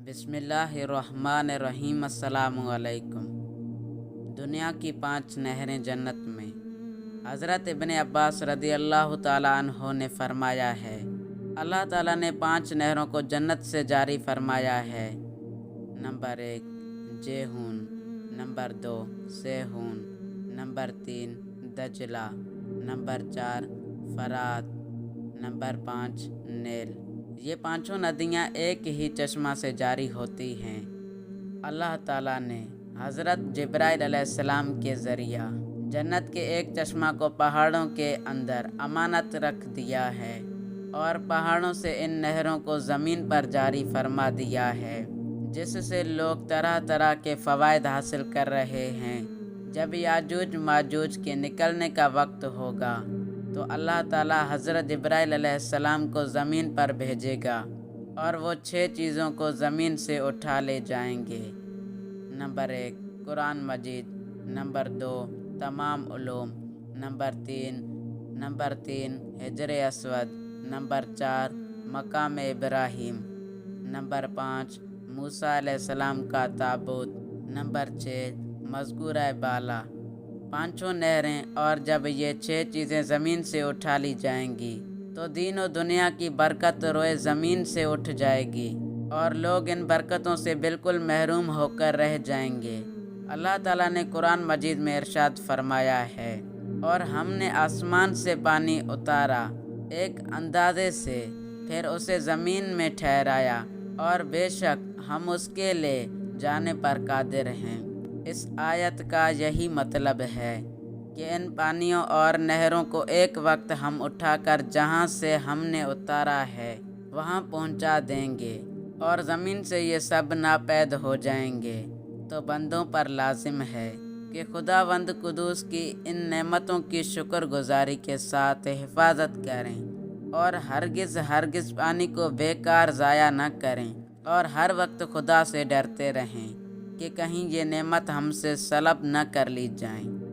بسم اللہ الرحمن الرحیم۔ السلام علیکم۔ دنیا کی 5 نہریں جنت میں۔ حضرت ابن عباس رضی اللہ تعالیٰ عنہ نے فرمایا ہے، اللہ تعالیٰ نے 5 نہروں کو جنت سے جاری فرمایا ہے۔ نمبر 1 جیہون، نمبر 2 سیہون، نمبر 3 دجلہ، نمبر 4 فرات، نمبر 5 نیل۔ یہ 5 ندیاں ایک ہی چشمہ سے جاری ہوتی ہیں۔ اللہ تعالیٰ نے حضرت جبرائیل علیہ السلام کے ذریعہ جنت کے ایک چشمہ کو پہاڑوں کے اندر امانت رکھ دیا ہے اور پہاڑوں سے ان نہروں کو زمین پر جاری فرما دیا ہے، جس سے لوگ طرح طرح کے فوائد حاصل کر رہے ہیں۔ جب یاجوج ماجوج کے نکلنے کا وقت ہوگا تو اللہ تعالیٰ حضرت جبرائیل علیہ السلام کو زمین پر بھیجے گا اور وہ 6 چیزوں کو زمین سے اٹھا لے جائیں گے۔ نمبر 1 قرآن مجید، نمبر 2 تمام علوم، نمبر 3 حجر اسود، نمبر 4 مقام ابراہیم، نمبر 5 موسیٰ علیہ السلام کا تابوت، نمبر 6 مذکورہ بالا۔ 5 نہریں، اور جب یہ 6 چیزیں زمین سے اٹھا لی جائیں گی تو دین و دنیا کی برکت روئے زمین سے اٹھ جائے گی اور لوگ ان برکتوں سے بالکل محروم ہو کر رہ جائیں گے۔ اللہ تعالیٰ نے قرآن مجید میں ارشاد فرمایا ہے، اور ہم نے آسمان سے پانی اتارا ایک اندازے سے، پھر اسے زمین میں ٹھہرایا، اور بے شک ہم اس کے لے جانے پر قادر ہیں۔ اس آیت کا یہی مطلب ہے کہ ان پانیوں اور نہروں کو ایک وقت ہم اٹھا کر جہاں سے ہم نے اتارا ہے وہاں پہنچا دیں گے، اور زمین سے یہ سب ناپید ہو جائیں گے۔ تو بندوں پر لازم ہے کہ خداوند قدوس کی ان نعمتوں کی شکر گزاری کے ساتھ حفاظت کریں، اور ہرگز پانی کو بیکار ضائع نہ کریں، اور ہر وقت خدا سے ڈرتے رہیں کہ کہیں یہ نعمت ہم سے سلب نہ کر لی جائیں۔